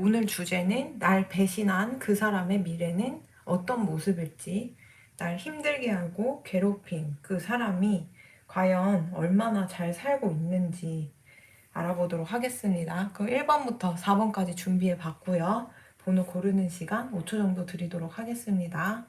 오늘 주제는 날 배신한 그 사람의 미래는 어떤 모습일지, 날 힘들게 하고 괴롭힌 그 사람이 과연 얼마나 잘 살고 있는지 알아보도록 하겠습니다. 그럼 1번부터 4번까지 준비해 봤고요. 번호 고르는 시간 5초 정도 드리도록 하겠습니다.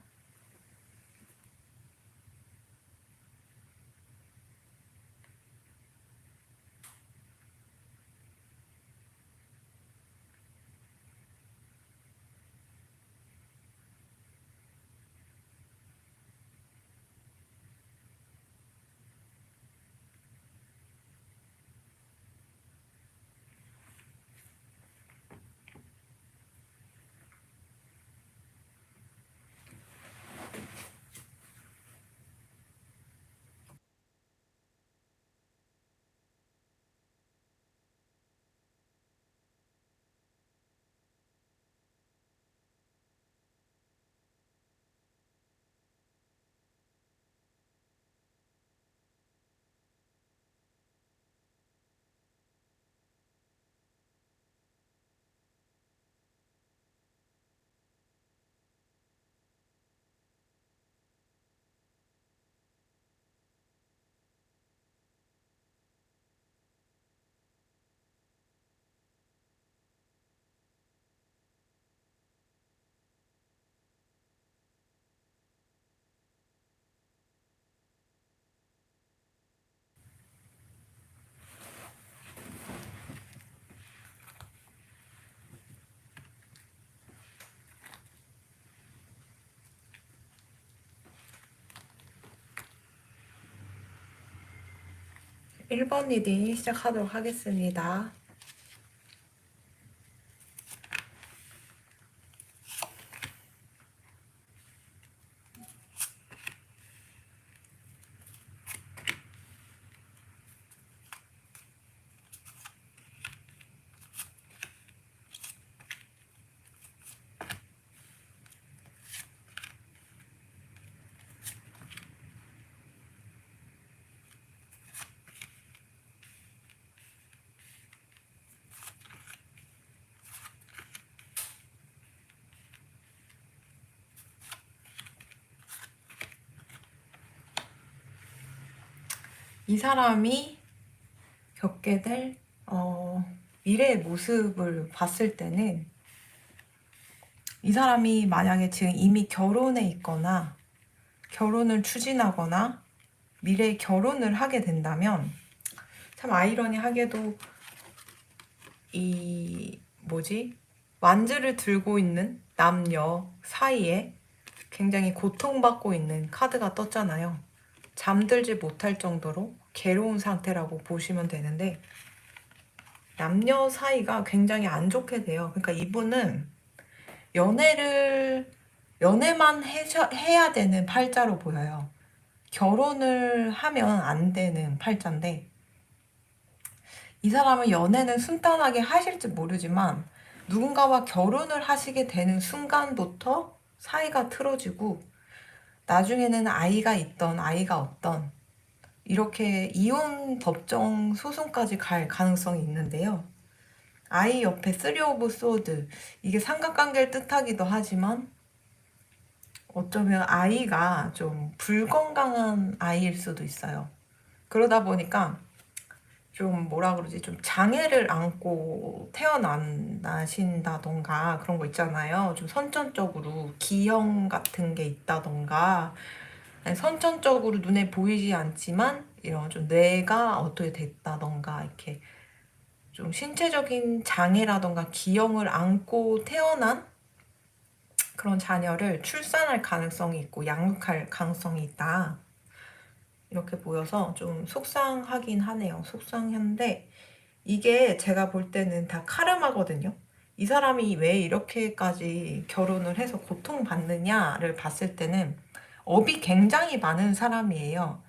1번 리딩 시작하도록 하겠습니다. 이 사람이 겪게 될 미래의 모습을 봤을 때는 이 사람이 만약에 지금 이미 결혼해 있거나 결혼을 추진하거나 미래에 결혼을 하게 된다면 참 아이러니하게도 이 완즈를 들고 있는 남녀 사이에 굉장히 고통받고 있는 카드가 떴잖아요. 잠들지 못할 정도로 괴로운 상태라고 보시면 되는데 남녀 사이가 굉장히 안 좋게 돼요. 그러니까 이분은 연애만 해야 되는 팔자로 보여요. 결혼을 하면 안 되는 팔자인데 이 사람은 연애는 순탄하게 하실지 모르지만 누군가와 결혼을 하시게 되는 순간부터 사이가 틀어지고 나중에는 아이가 있던 아이가 없던 이렇게 이혼 법정 소송까지 갈 가능성이 있는데요. 아이 옆에 쓰리 오브 소드 이게 삼각관계를 뜻하기도 하지만 어쩌면 아이가 좀 불건강한 아이일 수도 있어요. 그러다 보니까 좀 좀 장애를 안고 태어나신다던가 그런 거 있잖아요. 좀 선천적으로 기형 같은 게 있다던가 아니, 선천적으로 눈에 보이지 않지만 이런 좀 뇌가 어떻게 됐다던가 이렇게 좀 신체적인 장애라던가 기형을 안고 태어난 그런 자녀를 출산할 가능성이 있고 양육할 가능성이 있다. 이렇게 보여서 좀 속상하긴 하네요. 속상한데 이게 제가 볼 때는 다 카르마거든요. 이 사람이 왜 이렇게까지 결혼을 해서 고통받느냐를 봤을 때는 업이 굉장히 많은 사람이에요.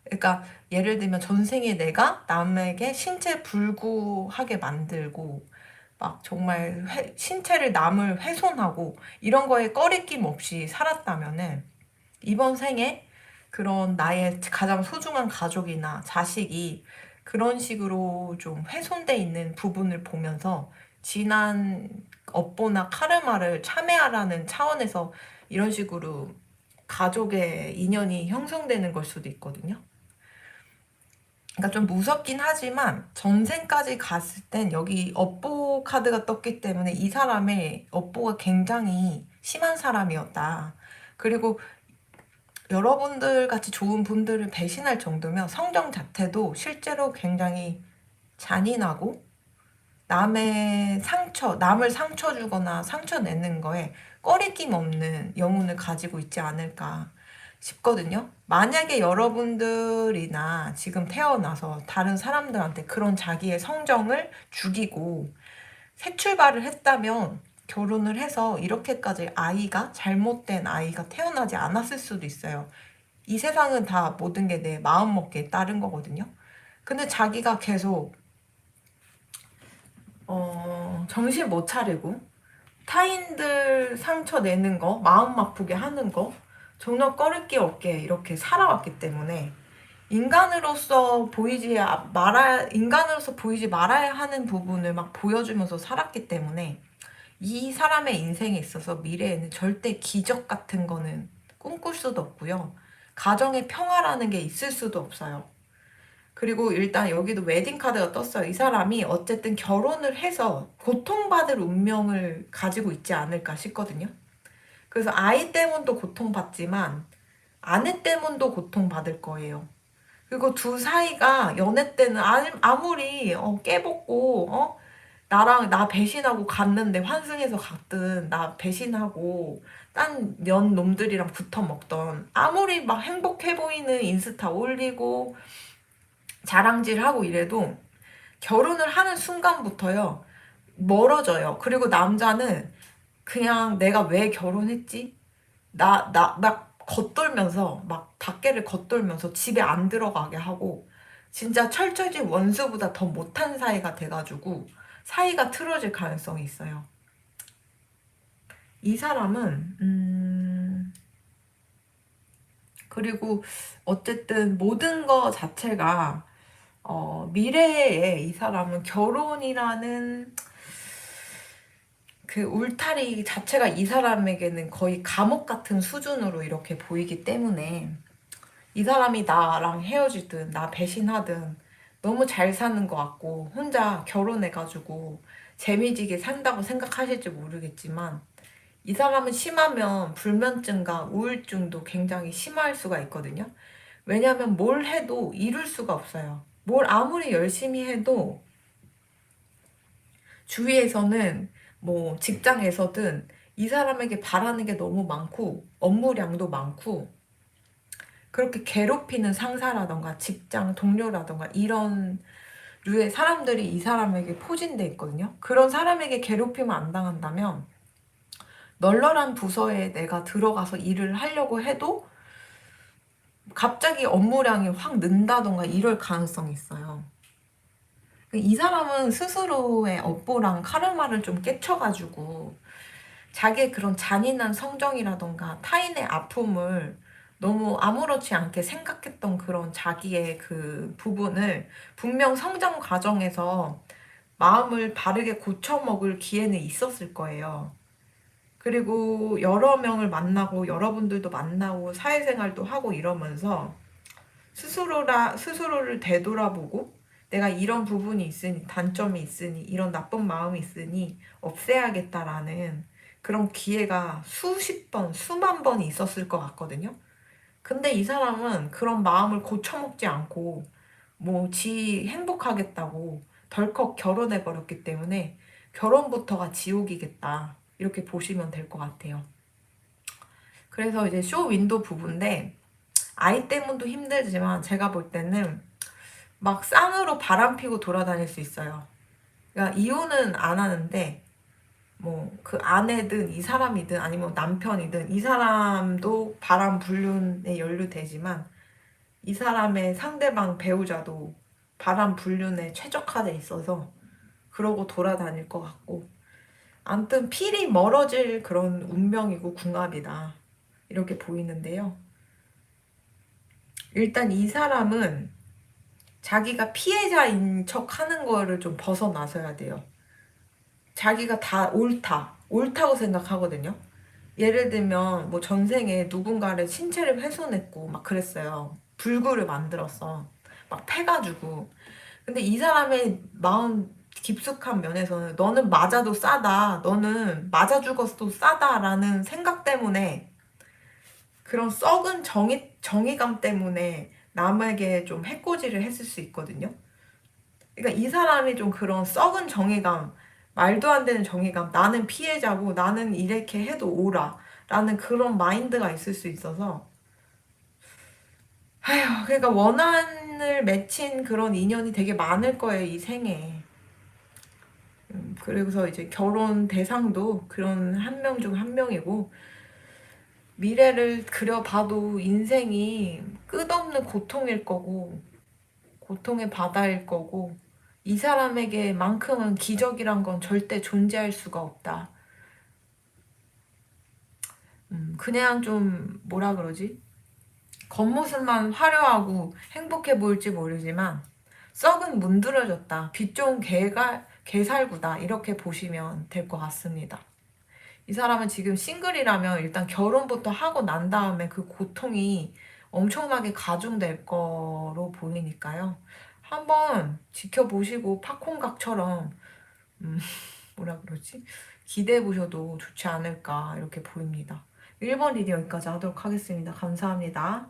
그러니까 예를 들면 전생에 내가 남에게 신체 불구하게 만들고 막 정말 신체를 남을 훼손하고 이런 거에 꺼리낌 없이 살았다면은 이번 생에 그런 나의 가장 소중한 가족이나 자식이 그런 식으로 좀 훼손돼 있는 부분을 보면서 지난 업보나 카르마를 참여하라는 차원에서 이런 식으로 가족의 인연이 형성되는 걸 수도 있거든요. 그러니까 좀 무섭긴 하지만 전생까지 갔을 땐 여기 업보 카드가 떴기 때문에 이 사람의 업보가 굉장히 심한 사람이었다. 그리고 여러분들 같이 좋은 분들을 배신할 정도면 성정 자체도 실제로 굉장히 잔인하고 남을 상처 주거나 상처 내는 거에 꺼리낌 없는 영혼을 가지고 있지 않을까 싶거든요. 만약에 여러분들이나 지금 태어나서 다른 사람들한테 그런 자기의 성정을 죽이고 새 출발을 했다면 결혼을 해서 이렇게까지 잘못된 아이가 태어나지 않았을 수도 있어요. 이 세상은 다 모든 게 내 마음먹기에 따른 거거든요. 근데 자기가 계속 정신 못 차리고 타인들 상처 내는 거, 마음 아프게 하는 거 전혀 꺼릴 게 없게 이렇게 살아왔기 때문에 인간으로서 보이지 말아야 하는 부분을 막 보여주면서 살았기 때문에 이 사람의 인생에 있어서 미래에는 절대 기적 같은 거는 꿈꿀 수도 없고요. 가정의 평화라는 게 있을 수도 없어요. 그리고 일단 여기도 웨딩카드가 떴어요. 이 사람이 어쨌든 결혼을 해서 고통받을 운명을 가지고 있지 않을까 싶거든요. 그래서 아이 때문도 고통받지만 아내 때문도 고통받을 거예요. 그리고 두 사이가 연애 때는 아무리 깨벗고 나 배신하고 갔는데 환승해서 갔든 나 배신하고 딴 년 놈들이랑 붙어 먹던 아무리 막 행복해 보이는 인스타 올리고 자랑질하고 이래도 결혼을 하는 순간부터요 멀어져요. 그리고 남자는 그냥 내가 왜 결혼했지? 막 겉돌면서 막 밖에를 겉돌면서 집에 안 들어가게 하고 진짜 철저히 원수보다 더 못한 사이가 돼가지고 사이가 틀어질 가능성이 있어요. 이 사람은 그리고 어쨌든 모든 거 자체가 미래에 이 사람은 결혼이라는 그 울타리 자체가 이 사람에게는 거의 감옥 같은 수준으로 이렇게 보이기 때문에 이 사람이 나랑 헤어지든 나 배신하든 너무 잘 사는 것 같고 혼자 결혼해가지고 재미지게 산다고 생각하실지 모르겠지만 이 사람은 심하면 불면증과 우울증도 굉장히 심할 수가 있거든요. 왜냐하면 뭘 해도 이룰 수가 없어요. 뭘 아무리 열심히 해도 주위에서는 뭐 직장에서든 이 사람에게 바라는 게 너무 많고 업무량도 많고 그렇게 괴롭히는 상사라던가 직장 동료라던가 이런 류의 사람들이 이 사람에게 포진돼 있거든요. 그런 사람에게 괴롭힘을 안 당한다면 널널한 부서에 내가 들어가서 일을 하려고 해도 갑자기 업무량이 확 는다던가 이럴 가능성이 있어요. 이 사람은 스스로의 업보랑 카르마를 좀 깨쳐가지고 자기의 그런 잔인한 성정이라던가 타인의 아픔을 너무 아무렇지 않게 생각했던 그런 자기의 그 부분을 분명 성장 과정에서 마음을 바르게 고쳐먹을 기회는 있었을 거예요. 그리고 여러 명을 만나고 여러분들도 만나고 사회생활도 하고 이러면서 스스로를 되돌아보고 내가 이런 부분이 있으니 단점이 있으니 이런 나쁜 마음이 있으니 없애야겠다라는 그런 기회가 수십 번, 수만 번이 있었을 것 같거든요. 근데 이 사람은 그런 마음을 고쳐먹지 않고 뭐 지 행복하겠다고 덜컥 결혼해 버렸기 때문에 결혼부터가 지옥이겠다 이렇게 보시면 될 것 같아요. 그래서 이제 쇼 윈도 부부인데 아이 때문도 힘들지만 제가 볼 때는 막 쌍으로 바람 피고 돌아다닐 수 있어요. 그러니까 이혼은 안 하는데 뭐 그 아내든 이 사람이든 아니면 남편이든 이 사람도 바람 불륜에 연루되지만 이 사람의 상대방 배우자도 바람 불륜에 최적화돼 있어서 그러고 돌아다닐 것 같고 아무튼 필이 멀어질 그런 운명이고 궁합이다 이렇게 보이는데요. 일단 이 사람은 자기가 피해자인 척 하는 거를 좀 벗어나서야 돼요. 자기가 다 옳다고 생각하거든요. 예를 들면 뭐 전생에 누군가를 신체를 훼손했고 막 그랬어요. 불구를 만들었어. 막 패가지고. 근데 이 사람의 마음 깊숙한 면에서는 너는 맞아도 싸다. 너는 맞아 죽었어도 싸다라는 생각 때문에 그런 썩은 정의감 때문에 남에게 좀 해코지를 했을 수 있거든요. 그러니까 이 사람이 좀 그런 썩은 정의감, 말도 안 되는 정의감, 나는 피해자고 나는 이렇게 해도 옳아. 라는 그런 마인드가 있을 수 있어서 아휴, 그러니까 원한을 맺힌 그런 인연이 되게 많을 거예요, 이 생에. 그리고서 이제 결혼 대상도 그런 한 명 중 한 명이고, 미래를 그려봐도 인생이 끝없는 고통일 거고, 고통의 바다일 거고, 이 사람에게만큼은 기적이란 건 절대 존재할 수가 없다. 그냥 좀 뭐라 그러지? 겉모습만 화려하고 행복해 보일지 모르지만 썩은 문드러졌다. 빛 좋은 개살구다. 이렇게 보시면 될 것 같습니다. 이 사람은 지금 싱글이라면 일단 결혼부터 하고 난 다음에 그 고통이 엄청나게 가중될 거로 보이니까요. 한번 지켜보시고 팝콘각처럼 음, 뭐라 그러지? 기대해 보셔도 좋지 않을까 이렇게 보입니다. 1번 리딩 여기까지 하도록 하겠습니다. 감사합니다.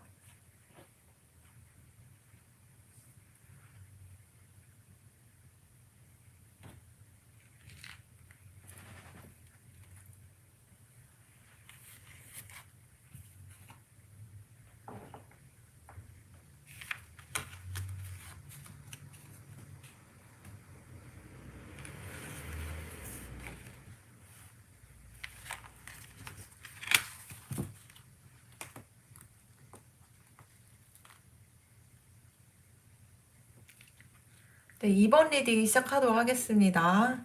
네, 2번 리딩 시작하도록 하겠습니다.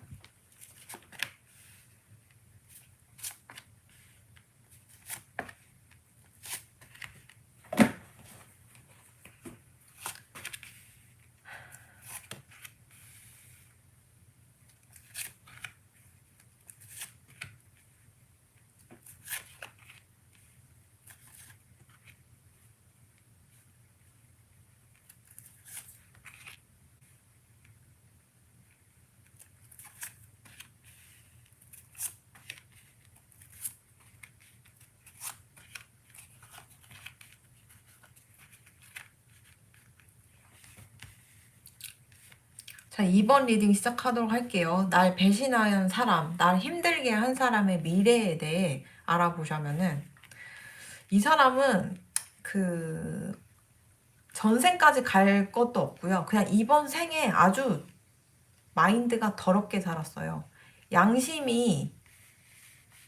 자, 2번 리딩 시작하도록 할게요. 날 배신한 사람, 날 힘들게 한 사람의 미래에 대해 알아보자면은 이 사람은 그 전생까지 갈 것도 없고요. 그냥 이번 생에 아주 마인드가 더럽게 살았어요.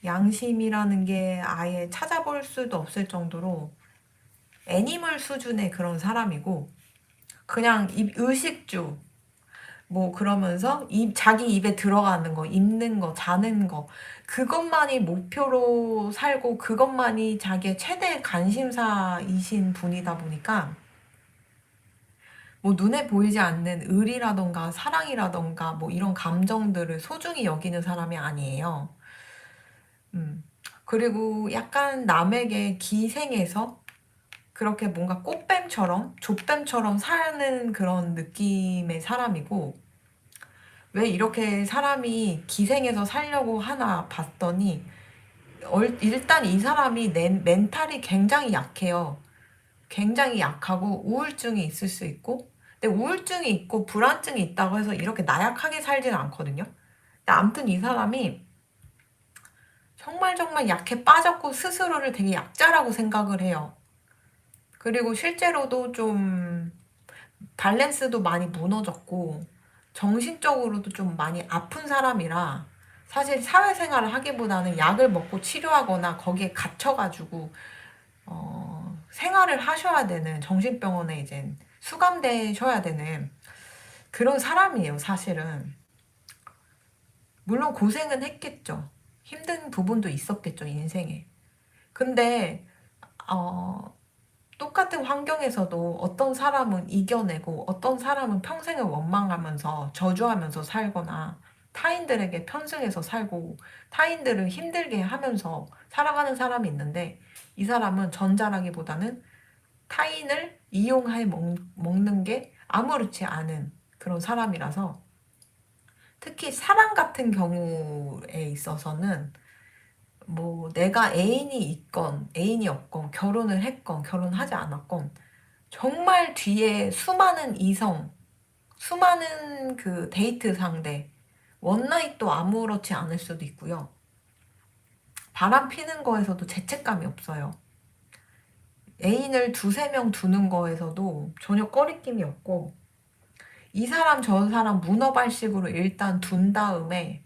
양심이라는 게 아예 찾아볼 수도 없을 정도로 애니멀 수준의 그런 사람이고 그냥 의식주 뭐 그러면서 자기 입에 들어가는 거, 입는 거, 자는 거 그것만이 목표로 살고 그것만이 자기의 최대 관심사이신 분이다 보니까 뭐 눈에 보이지 않는 의리라던가 사랑이라던가 뭐 이런 감정들을 소중히 여기는 사람이 아니에요. 그리고 약간 남에게 기생해서 그렇게 뭔가 꽃뱀처럼 조뱀처럼 사는 그런 느낌의 사람이고 왜 이렇게 사람이 기생해서 살려고 하나 봤더니 일단 이 사람이 멘탈이 굉장히 약해요. 굉장히 약하고 우울증이 있을 수 있고 근데 우울증이 있고 불안증이 있다고 해서 이렇게 나약하게 살지는 않거든요. 근데 아무튼 이 사람이 정말 정말 약해 빠졌고 스스로를 되게 약자라고 생각을 해요. 그리고 실제로도 좀 밸런스도 많이 무너졌고 정신적으로도 좀 많이 아픈 사람이라 사실 사회생활을 하기보다는 약을 먹고 치료하거나 거기에 갇혀가지고 생활을 하셔야 되는 정신병원에 이제 수감되셔야 되는 그런 사람이에요, 사실은. 물론 고생은 했겠죠. 힘든 부분도 있었겠죠, 인생에. 근데 어, 똑같은 환경에서도 어떤 사람은 이겨내고 어떤 사람은 평생을 원망하면서 저주하면서 살거나 타인들에게 편승해서 살고 타인들을 힘들게 하면서 살아가는 사람이 있는데 이 사람은 전자라기보다는 타인을 이용해 먹는 게 아무렇지 않은 그런 사람이라서 특히 사랑 같은 경우에 있어서는 뭐 내가 애인이 있건 애인이 없건 결혼을 했건 결혼하지 않았건 정말 뒤에 수많은 이성, 수많은 그 데이트 상대, 원나잇도 아무렇지 않을 수도 있고요. 바람 피는 거에서도 죄책감이 없어요. 애인을 두세 명 두는 거에서도 전혀 꺼리낌이 없고 이 사람 저 사람 문어발식으로 일단 둔 다음에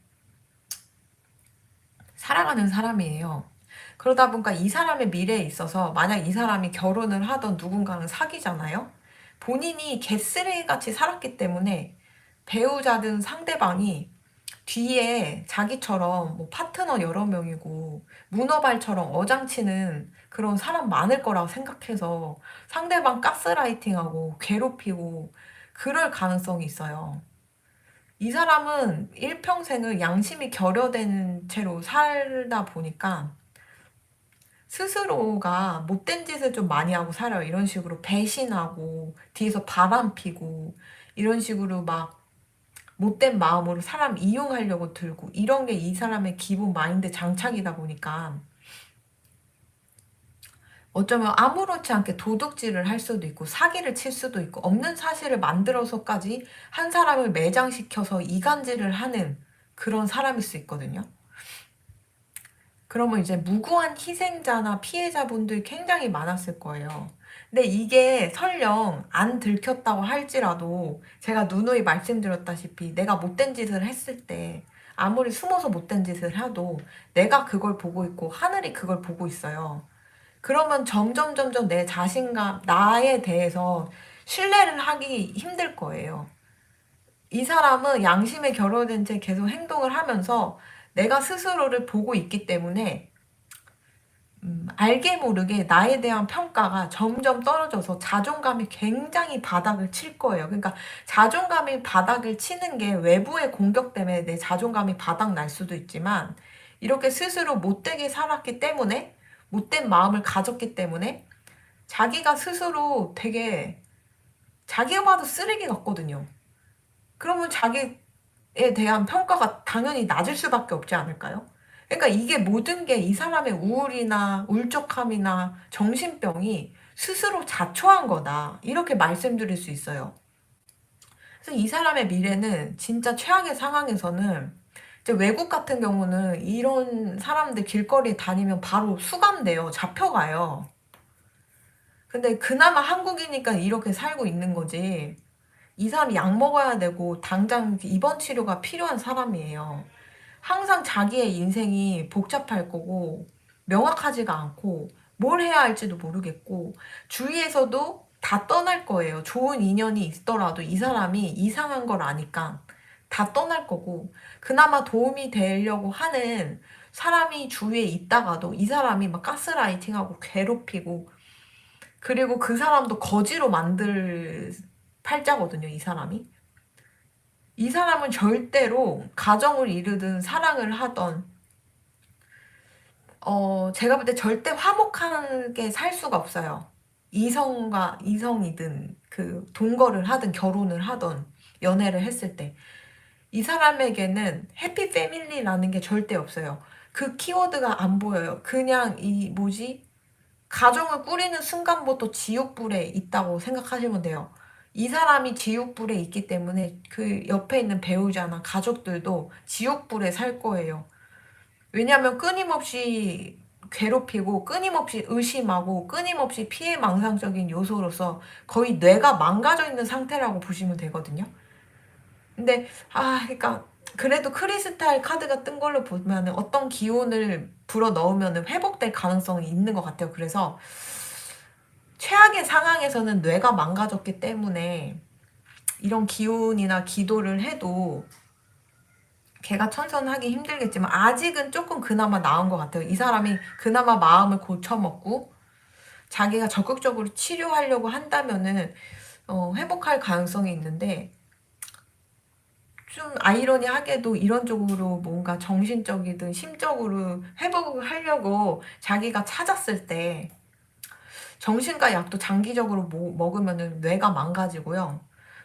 살아가는 사람이에요. 그러다 보니까 이 사람의 미래에 있어서 만약 이 사람이 결혼을 하던 누군가는 사귀잖아요. 본인이 개쓰레기 같이 살았기 때문에 배우자든 상대방이 뒤에 자기처럼 뭐 파트너 여러 명이고 문어발처럼 어장치는 그런 사람 많을 거라고 생각해서 상대방 가스라이팅하고 괴롭히고 그럴 가능성이 있어요. 이 사람은 일평생을 양심이 결여된 채로 살다 보니까 스스로가 못된 짓을 좀 많이 하고 살아요. 이런 식으로 배신하고 뒤에서 바람 피고 이런 식으로 막 못된 마음으로 사람 이용하려고 들고 이런 게 이 사람의 기본 마인드 장착이다 보니까 어쩌면 아무렇지 않게 도둑질을 할 수도 있고 사기를 칠 수도 있고 없는 사실을 만들어서까지 한 사람을 매장시켜서 이간질을 하는 그런 사람일 수 있거든요. 그러면 이제 무고한 희생자나 피해자분들이 굉장히 많았을 거예요. 근데 이게 설령 안 들켰다고 할지라도 제가 누누이 말씀드렸다시피 내가 못된 짓을 했을 때 아무리 숨어서 못된 짓을 해도 내가 그걸 보고 있고 하늘이 그걸 보고 있어요. 그러면 점점 내 자신감, 나에 대해서 신뢰를 하기 힘들 거예요. 이 사람은 양심에 결여된 채 계속 행동을 하면서 내가 스스로를 보고 있기 때문에 알게 모르게 나에 대한 평가가 점점 떨어져서 자존감이 굉장히 바닥을 칠 거예요. 그러니까 자존감이 바닥을 치는 게 외부의 공격 때문에 내 자존감이 바닥 날 수도 있지만 이렇게 스스로 못되게 살았기 때문에 못된 마음을 가졌기 때문에 자기가 스스로 되게 자기가 봐도 쓰레기 같거든요. 그러면 자기에 대한 평가가 당연히 낮을 수밖에 없지 않을까요? 그러니까 이게 모든 게 이 사람의 우울이나 울적함이나 정신병이 스스로 자초한 거다. 이렇게 말씀드릴 수 있어요. 그래서 이 사람의 미래는 진짜 최악의 상황에서는 이제 외국 같은 경우는 이런 사람들 길거리에 다니면 바로 수감돼요. 잡혀가요. 근데 그나마 한국이니까 이렇게 살고 있는 거지. 이 사람이 약 먹어야 되고 당장 입원 치료가 필요한 사람이에요. 항상 자기의 인생이 복잡할 거고 명확하지가 않고 뭘 해야 할지도 모르겠고 주위에서도 다 떠날 거예요. 좋은 인연이 있더라도 이 사람이 이상한 걸 아니까 다 떠날 거고 그나마 도움이 되려고 하는 사람이 주위에 있다가도 이 사람이 막 가스라이팅하고 괴롭히고 그리고 그 사람도 거지로 만들 팔자거든요, 이 사람이. 이 사람은 절대로 가정을 이루든 사랑을 하던 제가 볼 때 절대 화목하게 살 수가 없어요. 이성과 이성이든 그 동거를 하든 결혼을 하던 연애를 했을 때 이 사람에게는 해피 패밀리라는 게 절대 없어요. 그 키워드가 안 보여요. 그냥 이 뭐지? 가정을 꾸리는 순간부터 지옥불에 있다고 생각하시면 돼요. 이 사람이 지옥불에 있기 때문에 그 옆에 있는 배우자나 가족들도 지옥불에 살 거예요. 왜냐하면 끊임없이 괴롭히고 끊임없이 의심하고 끊임없이 피해망상적인 요소로서 거의 뇌가 망가져 있는 상태라고 보시면 되거든요. 근데 그러니까 그래도 크리스탈 카드가 뜬 걸로 보면 어떤 기운을 불어 넣으면 회복될 가능성이 있는 것 같아요. 그래서 최악의 상황에서는 뇌가 망가졌기 때문에 이런 기운이나 기도를 해도 걔가 천선하기 힘들겠지만 아직은 조금 그나마 나은 것 같아요. 이 사람이 그나마 마음을 고쳐먹고 자기가 적극적으로 치료하려고 한다면은 회복할 가능성이 있는데 좀 아이러니하게도 이런 쪽으로 뭔가 정신적이든 심적으로 회복을 하려고 자기가 찾았을 때 정신과 약도 장기적으로 먹으면은 뇌가 망가지고요.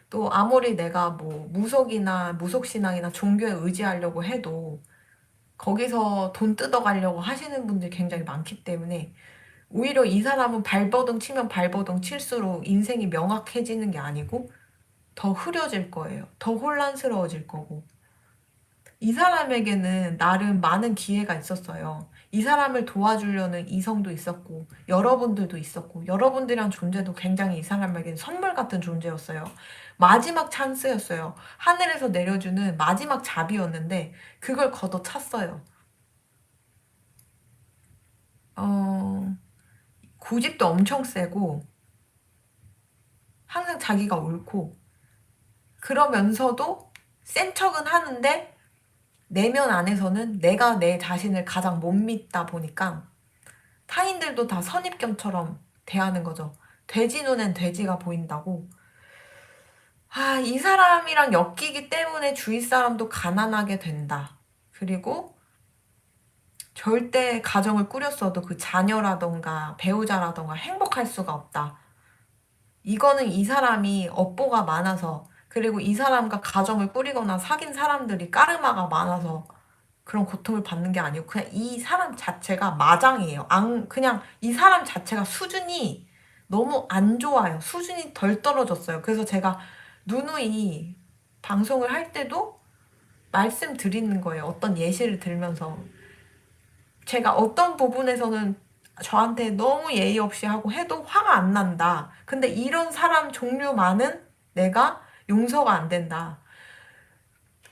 또 아무리 내가 뭐 무속이나 무속신앙이나 종교에 의지하려고 해도 거기서 돈 뜯어가려고 하시는 분들이 굉장히 많기 때문에 오히려 이 사람은 발버둥 치면 발버둥 칠수록 인생이 명확해지는 게 아니고 더 흐려질 거예요. 더 혼란스러워질 거고. 이 사람에게는 나름 많은 기회가 있었어요. 이 사람을 도와주려는 이성도 있었고, 여러분들도 있었고, 여러분들이란 존재도 굉장히 이 사람에게는 선물 같은 존재였어요. 마지막 찬스였어요. 하늘에서 내려주는 마지막 잡이었는데, 그걸 걷어찼어요. 고집도 엄청 세고, 항상 자기가 옳고, 그러면서도 센 척은 하는데, 내면 안에서는 내가 내 자신을 가장 못 믿다 보니까 타인들도 다 선입견처럼 대하는 거죠. 돼지 눈엔 돼지가 보인다고. 아, 이 사람이랑 엮이기 때문에 주위 사람도 가난하게 된다. 그리고 절대 가정을 꾸렸어도 그 자녀라던가 배우자라던가 행복할 수가 없다. 이거는 이 사람이 업보가 많아서, 그리고 이 사람과 가정을 꾸리거나 사귄 사람들이 까르마가 많아서 그런 고통을 받는 게 아니고 그냥 이 사람 자체가 마장이에요. 그냥 이 사람 자체가 수준이 너무 안 좋아요. 수준이 덜 떨어졌어요. 그래서 제가 누누이 방송을 할 때도 말씀드리는 거예요. 어떤 예시를 들면서. 제가 어떤 부분에서는 저한테 너무 예의 없이 하고 해도 화가 안 난다. 근데 이런 사람 종류만은 내가 용서가 안 된다.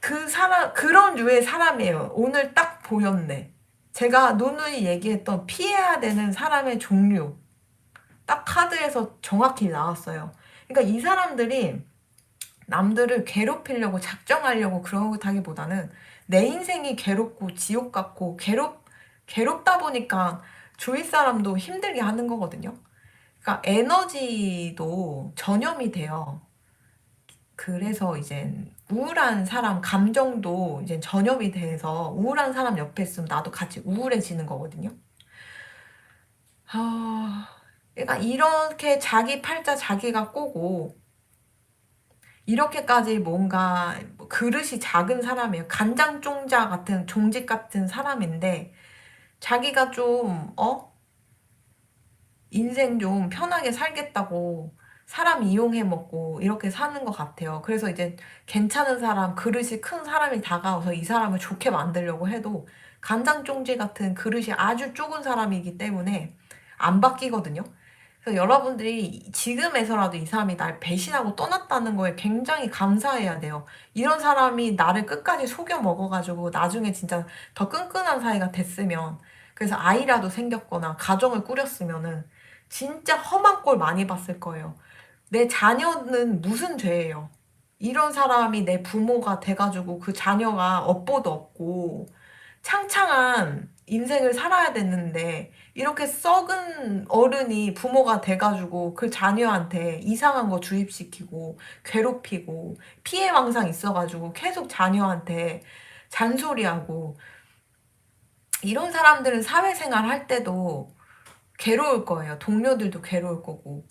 그 사람, 그런 류의 사람이에요. 오늘 딱 보였네. 제가 누누이 얘기했던 피해야 되는 사람의 종류. 딱 카드에서 정확히 나왔어요. 그러니까 이 사람들이 남들을 괴롭히려고 작정하려고 그런 것하기보다는 내 인생이 괴롭고 지옥 같고 괴롭다 보니까 주위 사람도 힘들게 하는 거거든요. 그러니까 에너지도 전염이 돼요. 그래서 이제 우울한 사람 감정도 이제 전염이 돼서 우울한 사람 옆에 있으면 나도 같이 우울해지는 거거든요. 그러니까 이렇게 자기 팔자 자기가 꼬고 이렇게까지 뭔가 그릇이 작은 사람이에요. 간장종자 같은 종직 같은 사람인데 자기가 좀 인생 좀 편하게 살겠다고 사람 이용해 먹고 이렇게 사는 것 같아요. 그래서 이제 괜찮은 사람, 그릇이 큰 사람이 다가와서 이 사람을 좋게 만들려고 해도 간장종지 같은 그릇이 아주 좁은 사람이기 때문에 안 바뀌거든요. 그래서 여러분들이 지금에서라도 이 사람이 날 배신하고 떠났다는 거에 굉장히 감사해야 돼요. 이런 사람이 나를 끝까지 속여 먹어가지고 나중에 진짜 더 끈끈한 사이가 됐으면 그래서 아이라도 생겼거나 가정을 꾸렸으면은 진짜 험한 꼴 많이 봤을 거예요. 내 자녀는 무슨 죄예요? 이런 사람이 내 부모가 돼가지고 그 자녀가 업보도 없고 창창한 인생을 살아야 됐는데 이렇게 썩은 어른이 부모가 돼가지고 그 자녀한테 이상한 거 주입시키고 괴롭히고 피해망상 있어가지고 계속 자녀한테 잔소리하고 이런 사람들은 사회생활 할 때도 괴로울 거예요. 동료들도 괴로울 거고.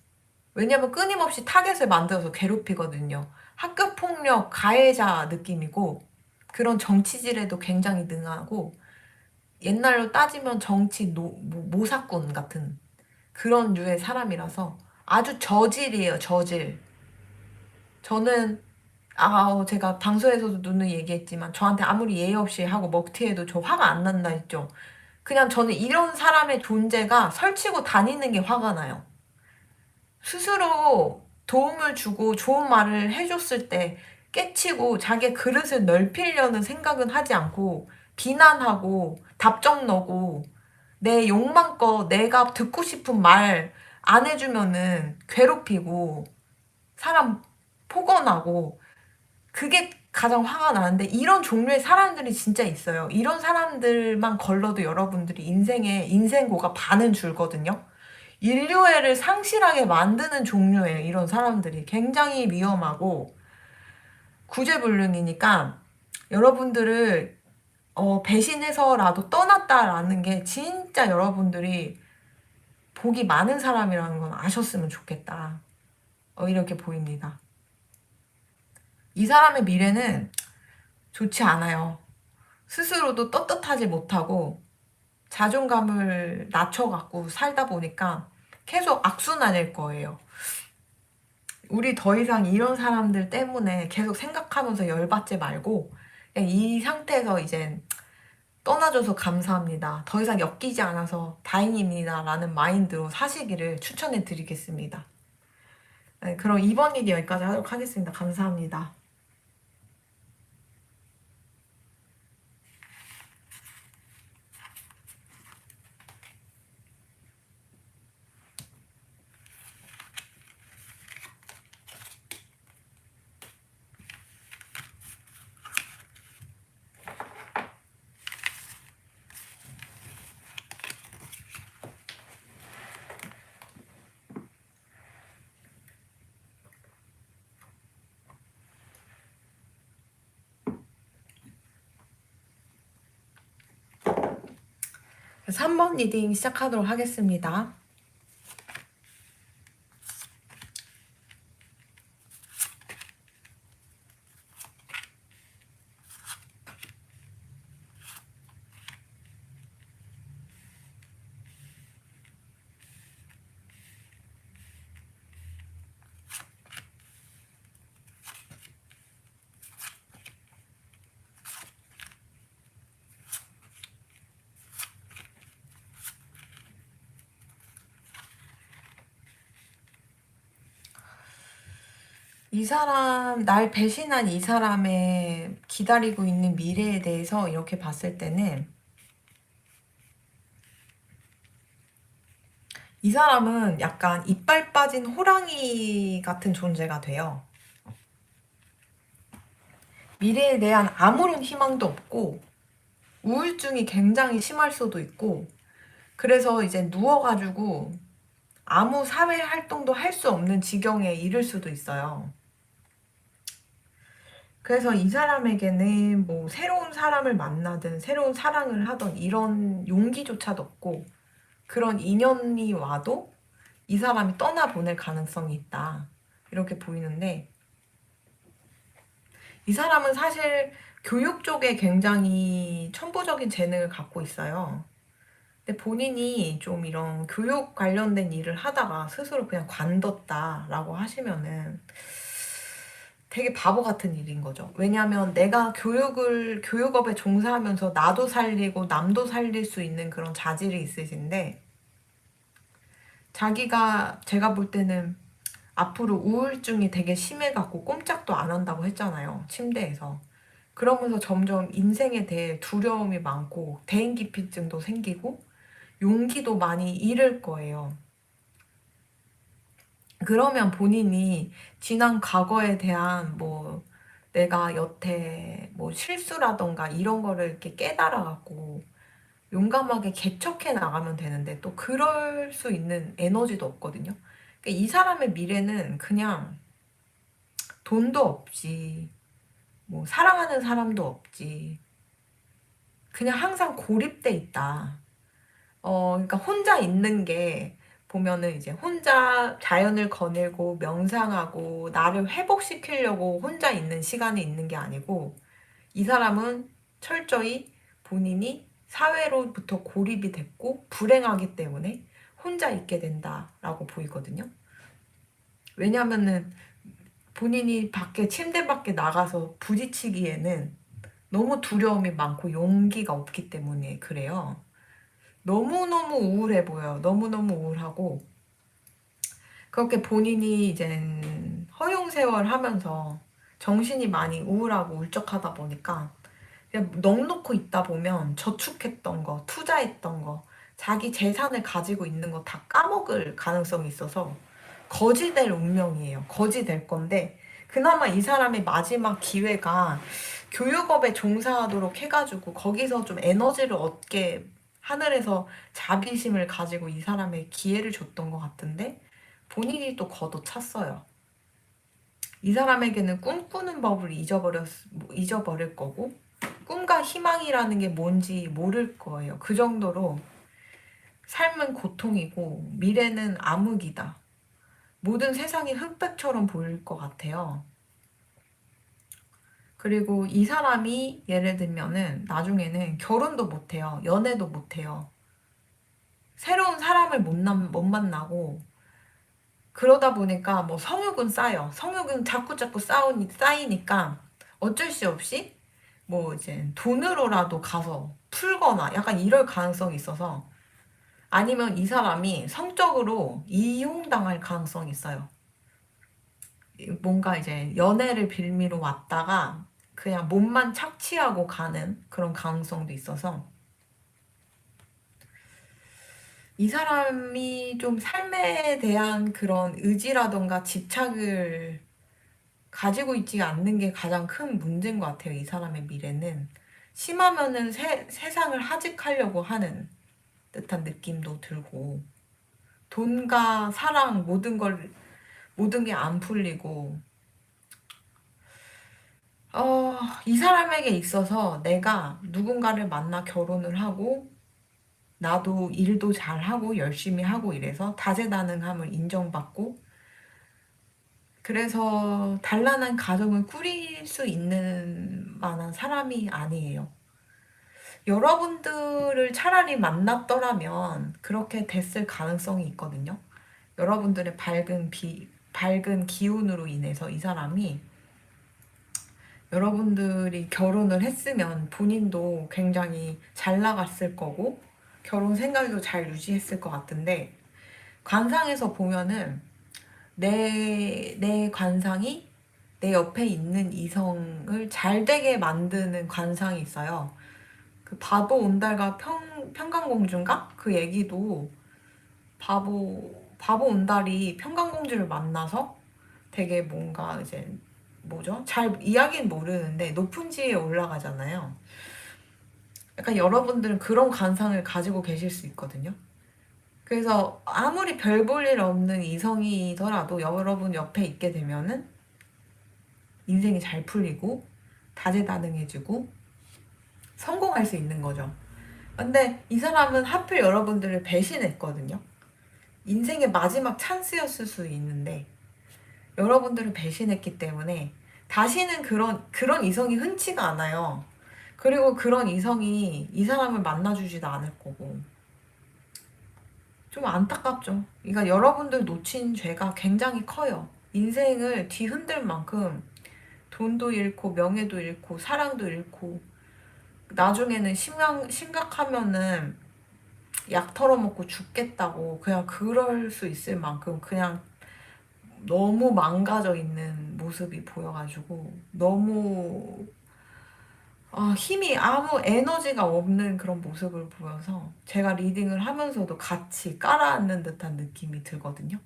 왜냐면 끊임없이 타겟을 만들어서 괴롭히거든요. 학교 폭력 가해자 느낌이고 그런 정치질에도 굉장히 능하고 옛날로 따지면 정치 모사꾼 같은 그런 류의 사람이라서 아주 저질이에요, 저질. 저는 제가 방송에서도 누누이 얘기했지만 저한테 아무리 예의 없이 하고 먹튀해도 저 화가 안 난다 했죠. 그냥 저는 이런 사람의 존재가 설치고 다니는 게 화가 나요. 스스로 도움을 주고 좋은 말을 해줬을 때 깨치고 자기의 그릇을 넓히려는 생각은 하지 않고 비난하고 답정 너고 내 욕망껏 내가 듣고 싶은 말 안 해주면은 괴롭히고 사람 폭언하고 그게 가장 화가 나는데 이런 종류의 사람들이 진짜 있어요. 이런 사람들만 걸러도 여러분들이 인생고가 반은 줄거든요. 인류애를 상실하게 만드는 종류예요. 이런 사람들이 굉장히 위험하고 구제불능이니까 여러분들을 배신해서라도 떠났다라는 게 진짜 여러분들이 복이 많은 사람이라는 건 아셨으면 좋겠다. 이렇게 보입니다. 이 사람의 미래는 좋지 않아요. 스스로도 떳떳하지 못하고 자존감을 낮춰갖고 살다 보니까 계속 악순환일 거예요. 우리 더 이상 이런 사람들 때문에 계속 생각하면서 열받지 말고 그냥 이 상태에서 이제 떠나줘서 감사합니다. 더 이상 엮이지 않아서 다행입니다. 라는 마인드로 사시기를 추천해 드리겠습니다. 네, 그럼 이번 리드 여기까지 하도록 하겠습니다. 감사합니다. 그래서 3번 리딩 시작하도록 하겠습니다. 이 사람, 날 배신한 이 사람의 기다리고 있는 미래에 대해서 이렇게 봤을 때는 이 사람은 약간 이빨 빠진 호랑이 같은 존재가 돼요. 미래에 대한 아무런 희망도 없고 우울증이 굉장히 심할 수도 있고 그래서 이제 누워가지고 아무 사회 활동도 할 수 없는 지경에 이를 수도 있어요. 그래서 이 사람에게는 뭐 새로운 사람을 만나든 새로운 사랑을 하던 이런 용기조차도 없고 그런 인연이 와도 이 사람이 떠나보낼 가능성이 있다. 이렇게 보이는데 이 사람은 사실 교육 쪽에 굉장히 천부적인 재능을 갖고 있어요. 근데 본인이 좀 이런 교육 관련된 일을 하다가 스스로 그냥 관뒀다라고 하시면은 되게 바보 같은 일인 거죠. 왜냐하면 내가 교육업에 종사하면서 나도 살리고 남도 살릴 수 있는 그런 자질이 있으신데 제가 볼 때는 앞으로 우울증이 되게 심해갖고 꼼짝도 안 한다고 했잖아요. 침대에서. 그러면서 점점 인생에 대해 두려움이 많고 대인기피증도 생기고 용기도 많이 잃을 거예요. 그러면 본인이 지난 과거에 대한 뭐 내가 여태 뭐 실수라던가 이런 거를 이렇게 깨달아갖고 용감하게 개척해 나가면 되는데 또 그럴 수 있는 에너지도 없거든요. 그러니까 이 사람의 미래는 그냥 돈도 없지, 뭐 사랑하는 사람도 없지, 그냥 항상 고립돼 있다. 그러니까 혼자 있는 게 보면은 이제 혼자 자연을 거닐고 명상하고 나를 회복시키려고 혼자 있는 시간이 있는 게 아니고 이 사람은 철저히 본인이 사회로부터 고립이 됐고 불행하기 때문에 혼자 있게 된다라고 보이거든요. 왜냐면은 본인이 침대 밖에 나가서 부딪히기에는 너무 두려움이 많고 용기가 없기 때문에 그래요. 너무너무 우울해 보여요. 너무너무 우울하고 그렇게 본인이 이제 허용세월 하면서 정신이 많이 우울하고 울적하다 보니까 그냥 넋놓고 있다 보면 저축했던 거, 투자했던 거, 자기 재산을 가지고 있는 거 다 까먹을 가능성이 있어서 거지될 운명이에요. 거지될 건데 그나마 이 사람의 마지막 기회가 교육업에 종사하도록 해가지고 거기서 좀 에너지를 얻게 하늘에서 자비심을 가지고 이 사람의 기회를 줬던 것 같은데 본인이 또 걷어찼어요. 이 사람에게는 꿈꾸는 법을 잊어버릴 거고 꿈과 희망이라는 게 뭔지 모를 거예요. 그 정도로 삶은 고통이고 미래는 암흑이다. 모든 세상이 흑백처럼 보일 것 같아요. 그리고 이 사람이 예를 들면은 나중에는 결혼도 못해요. 연애도 못해요. 새로운 사람을 못 만나고 그러다 보니까 뭐 성욕은 쌓여. 성욕은 자꾸자꾸 쌓이니까 어쩔 수 없이 뭐 이제 돈으로라도 가서 풀거나 약간 이럴 가능성이 있어서 아니면 이 사람이 성적으로 이용당할 가능성이 있어요. 뭔가 이제 연애를 빌미로 왔다가 그냥 몸만 착취하고 가는 그런 가능성도 있어서 이 사람이 좀 삶에 대한 그런 의지라던가 집착을 가지고 있지 않는 게 가장 큰 문제인 것 같아요. 이 사람의 미래는. 심하면은 세상을 하직하려고 하는 듯한 느낌도 들고, 돈과 사랑, 모든 게 안 풀리고, 이 사람에게 있어서 내가 누군가를 만나 결혼을 하고, 나도 일도 잘하고 열심히 하고 이래서 다재다능함을 인정받고, 그래서 단란한 가정을 꾸릴 수 있는 만한 사람이 아니에요. 여러분들을 차라리 만났더라면 그렇게 됐을 가능성이 있거든요. 여러분들의 밝은 기운으로 인해서 이 사람이 여러분들이 결혼을 했으면 본인도 굉장히 잘 나갔을 거고 결혼 생각도 잘 유지했을 것 같은데 관상에서 보면은 내 관상이 내 옆에 있는 이성을 잘 되게 만드는 관상이 있어요. 그 바보 온달과 평강공주인가? 그 얘기도 바보 온달이 평강공주를 만나서 되게 뭔가 이제 뭐죠? 잘 이야기는 모르는데 높은 지위에 올라가잖아요. 약간 여러분들은 그런 관상을 가지고 계실 수 있거든요. 그래서 아무리 별 볼 일 없는 이성이더라도 여러분 옆에 있게 되면은 인생이 잘 풀리고 다재다능해지고 성공할 수 있는 거죠. 근데 이 사람은 하필 여러분들을 배신했거든요. 인생의 마지막 찬스였을 수 있는데 여러분들을 배신했기 때문에 다시는 그런 이성이 흔치가 않아요. 그리고 그런 이성이 이 사람을 만나주지도 않을 거고. 좀 안타깝죠. 그러니까 여러분들 놓친 죄가 굉장히 커요. 인생을 뒤흔들 만큼 돈도 잃고 명예도 잃고 사랑도 잃고 나중에는 심각하면은 약 털어먹고 죽겠다고 그냥 그럴 수 있을 만큼 그냥 너무 망가져 있는 모습이 보여가지고 너무 힘이 아무 에너지가 없는 그런 모습을 보여서 제가 리딩을 하면서도 같이 깔아앉는 듯한 느낌이 들거든요.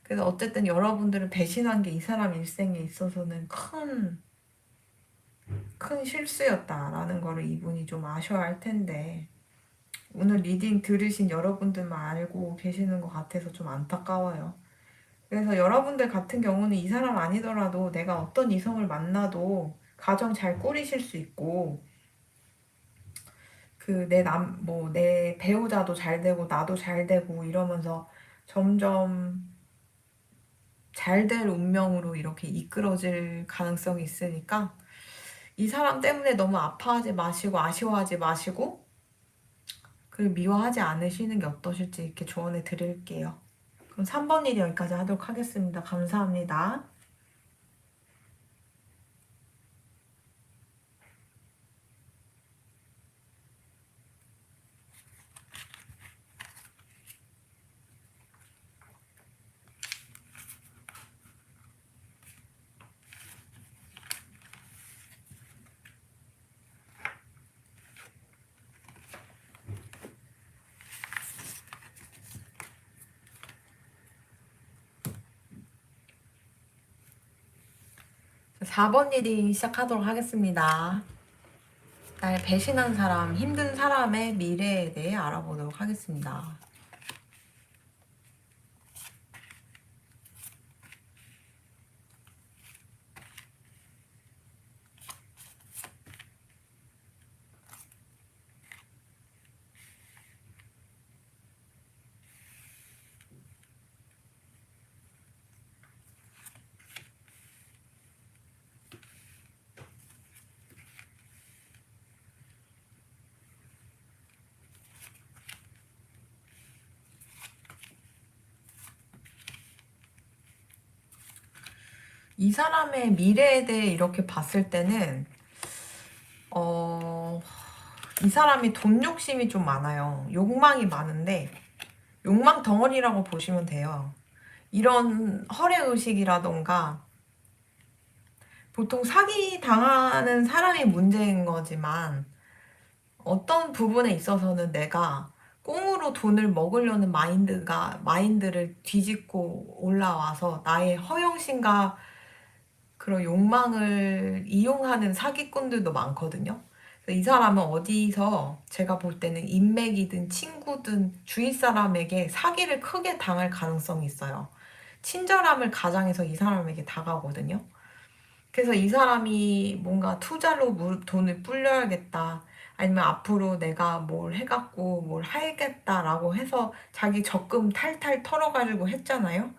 그래서 어쨌든 여러분들을 배신한 게 이 사람 일생에 있어서는 큰 실수였다라는 거를 이분이 좀 아셔야 할 텐데 오늘 리딩 들으신 여러분들만 알고 계시는 것 같아서 좀 안타까워요. 그래서 여러분들 같은 경우는 이 사람 아니더라도 내가 어떤 이성을 만나도 가정 잘 꾸리실 수 있고 그 내 배우자도 잘 되고 나도 잘 되고 이러면서 점점 잘 될 운명으로 이렇게 이끌어질 가능성이 있으니까 이 사람 때문에 너무 아파하지 마시고 아쉬워하지 마시고 그리고 미워하지 않으시는 게 어떠실지 이렇게 조언해 드릴게요. 그럼 3번 일이 여기까지 하도록 하겠습니다. 감사합니다. 4번 리딩 시작하도록 하겠습니다. 날 배신한 사람, 힘든 사람의 미래에 대해 알아보도록 하겠습니다. 이 사람의 미래에 대해 이렇게 봤을 때는 이 사람이 돈 욕심이 좀 많아요. 욕망이 많은데 욕망 덩어리라고 보시면 돼요. 이런 허례의식이라던가 보통 사기 당하는 사람이 문제인 거지만 어떤 부분에 있어서는 내가 꽁으로 돈을 먹으려는 마인드를 뒤집고 올라와서 나의 허영심과 그런 욕망을 이용하는 사기꾼들도 많거든요. 그래서 이 사람은 어디서 제가 볼 때는 인맥이든 친구든 주위 사람에게 사기를 크게 당할 가능성이 있어요. 친절함을 가장해서 이 사람에게 다가오거든요. 그래서 이 사람이 뭔가 투자로 돈을 불려야겠다. 아니면 앞으로 내가 뭘 해갖고 뭘 하겠다라고 해서 자기 적금 탈탈 털어가지고 했잖아요.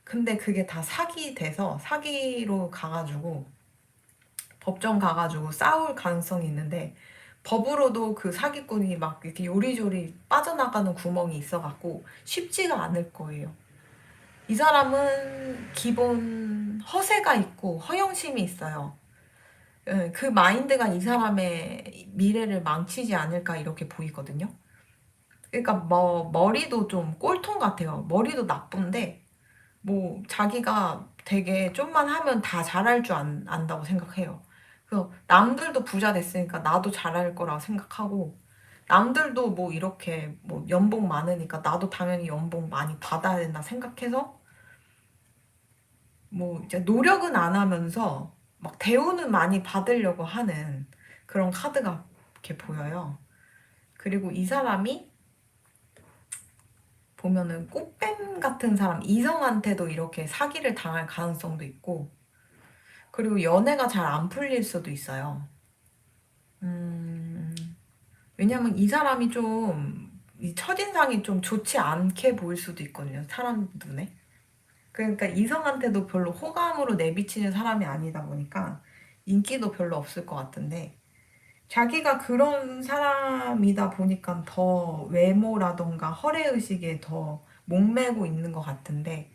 근데 그게 다 사기 돼서 사기로 가가지고 법정 가가지고 싸울 가능성이 있는데 법으로도 그 사기꾼이 막 이렇게 요리조리 빠져나가는 구멍이 있어갖고 쉽지가 않을 거예요. 이 사람은 기본 허세가 있고 허영심이 있어요. 예, 그 마인드가 이 사람의 미래를 망치지 않을까 이렇게 보이거든요. 그러니까 뭐 머리도 좀 꼴통 같아요. 머리도 나쁜데 뭐 자기가 되게 좀만 하면 다 잘할 줄 안다고 생각해요. 그래서 남들도 부자 됐으니까 나도 잘할 거라고 생각하고 남들도 뭐 이렇게 뭐 연봉 많으니까 나도 당연히 연봉 많이 받아야 된다 생각해서 뭐 이제 노력은 안 하면서 막 대우는 많이 받으려고 하는 그런 카드가 이렇게 보여요. 그리고 이 사람이 보면은 꽃뱀 같은 사람, 이성한테도 이렇게 사기를 당할 가능성도 있고, 그리고 연애가 잘 안 풀릴 수도 있어요. 음, 왜냐면 이 사람이 좀, 이 첫인상이 좀 좋지 않게 보일 수도 있거든요. 사람 눈에. 그러니까 이성한테도 별로 호감으로 내비치는 사람이 아니다 보니까 인기도 별로 없을 것 같은데, 자기가 그런 사람이다 보니까 더 외모라던가 허례의식에 더 목매고 있는 것 같은데,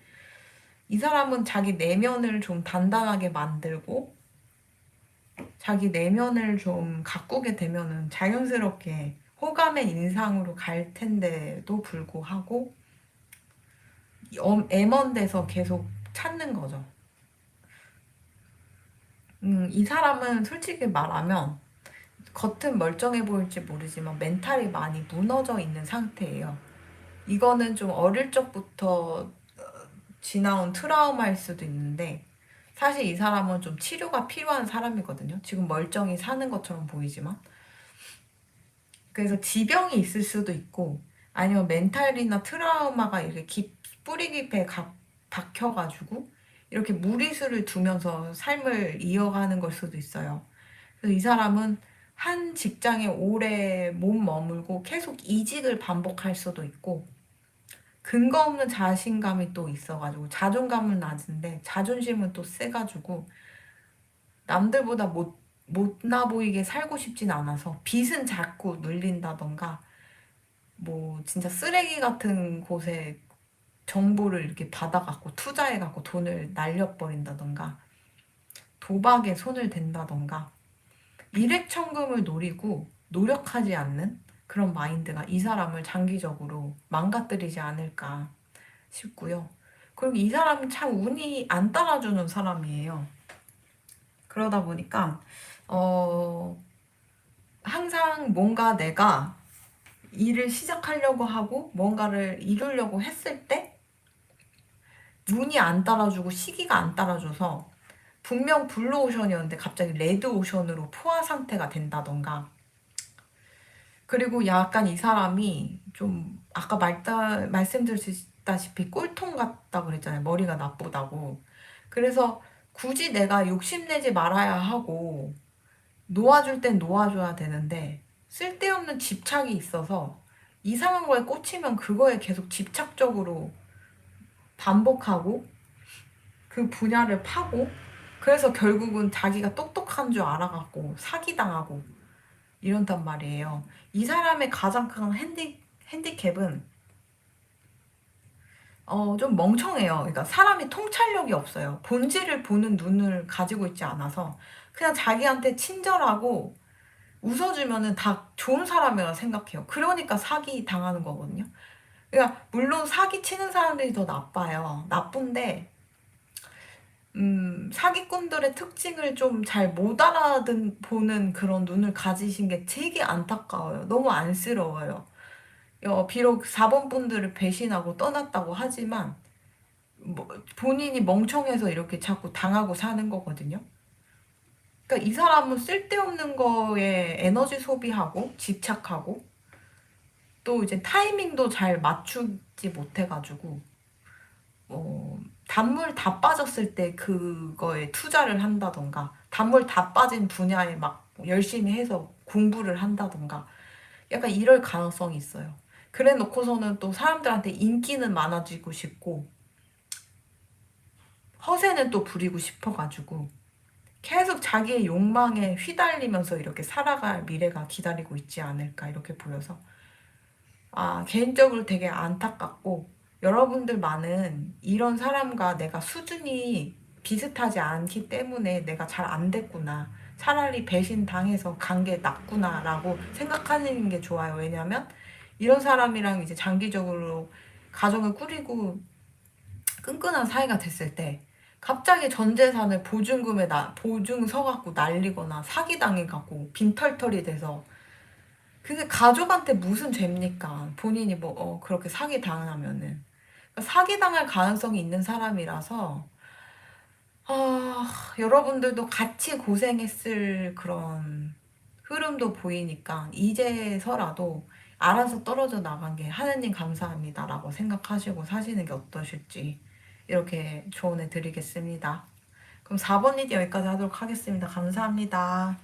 이 사람은 자기 내면을 좀 단단하게 만들고 자기 내면을 좀 가꾸게 되면은 자연스럽게 호감의 인상으로 갈 텐데도 불구하고 애먼데서 계속 찾는 거죠. 이 사람은 솔직히 말하면 겉은 멀쩡해 보일지 모르지만 멘탈이 많이 무너져 있는 상태예요. 이거는 좀 어릴 적부터 지나온 트라우마일 수도 있는데 사실 이 사람은 좀 치료가 필요한 사람이거든요. 지금 멀쩡히 사는 것처럼 보이지만. 그래서 지병이 있을 수도 있고 아니면 멘탈이나 트라우마가 이렇게 뿌리 깊게 박혀가지고 이렇게 무리수를 두면서 삶을 이어가는 걸 수도 있어요. 그래서 이 사람은 한 직장에 오래 몸 머물고 계속 이직을 반복할 수도 있고 근거 없는 자신감이 또 있어가지고 자존감은 낮은데 자존심은 또 세가지고 남들보다 못나 보이게 살고 싶진 않아서 빚은 자꾸 눌린다던가 뭐 진짜 쓰레기 같은 곳에 정보를 이렇게 받아갖고 투자해갖고 돈을 날려버린다던가 도박에 손을 댄다던가 일액천금을 노리고 노력하지 않는 그런 마인드가 이 사람을 장기적으로 망가뜨리지 않을까 싶고요. 그리고 이 사람은 참 운이 안 따라주는 사람이에요. 그러다 보니까 항상 뭔가 내가 일을 시작하려고 하고 뭔가를 이루려고 했을 때 운이 안 따라주고 시기가 안 따라줘서 분명 블루오션이었는데 갑자기 레드오션으로 포화 상태가 된다던가 그리고 약간 이 사람이 좀 아까 말씀드렸다시피 꼴통 같다고 그랬잖아요. 머리가 나쁘다고. 그래서 굳이 내가 욕심내지 말아야 하고 놓아줄 땐 놓아줘야 되는데 쓸데없는 집착이 있어서 이상한 거에 꽂히면 그거에 계속 집착적으로 반복하고 그 분야를 파고 그래서 결국은 자기가 똑똑한 줄 알아갖고 사기당하고 이런단 말이에요. 이 사람의 가장 큰 핸디캡은 좀 멍청해요. 그러니까 사람이 통찰력이 없어요. 본질을 보는 눈을 가지고 있지 않아서 그냥 자기한테 친절하고 웃어주면은 다 좋은 사람이라 생각해요. 그러니까 사기 당하는 거거든요. 그러니까 물론 사기 치는 사람들이 더 나빠요. 나쁜데 사기꾼들의 특징을 좀 잘 못 알아보는 그런 눈을 가지신 게 되게 안타까워요. 너무 안쓰러워요. 비록 4번 분들을 배신하고 떠났다고 하지만 뭐, 본인이 멍청해서 이렇게 자꾸 당하고 사는 거거든요. 그러니까 이 사람은 쓸데없는 거에 에너지 소비하고 집착하고 또 이제 타이밍도 잘 맞추지 못해가지고 단물 다 빠졌을 때 그거에 투자를 한다던가 단물 다 빠진 분야에 막 열심히 해서 공부를 한다던가 약간 이럴 가능성이 있어요. 그래 놓고서는 또 사람들한테 인기는 많아지고 싶고 허세는 또 부리고 싶어가지고 계속 자기의 욕망에 휘달리면서 이렇게 살아갈 미래가 기다리고 있지 않을까 이렇게 보여서 개인적으로 되게 안타깝고 여러분들만은 이런 사람과 내가 수준이 비슷하지 않기 때문에 내가 잘 안 됐구나. 차라리 배신 당해서 간 게 낫구나라고 생각하는 게 좋아요. 왜냐면 이런 사람이랑 이제 장기적으로 가정을 꾸리고 끈끈한 사이가 됐을 때 갑자기 전 재산을 보증서 갖고 날리거나 사기당해갖고 빈털털이 돼서 그게 가족한테 무슨 죄입니까? 본인이 그렇게 사기 당하면은. 그러니까 사기 당할 가능성이 있는 사람이라서, 여러분들도 같이 고생했을 그런 흐름도 보이니까, 이제서라도 알아서 떨어져 나간 게 하느님 감사합니다라고 생각하시고 사시는 게 어떠실지, 이렇게 조언해 드리겠습니다. 그럼 4번 리드 여기까지 하도록 하겠습니다. 감사합니다.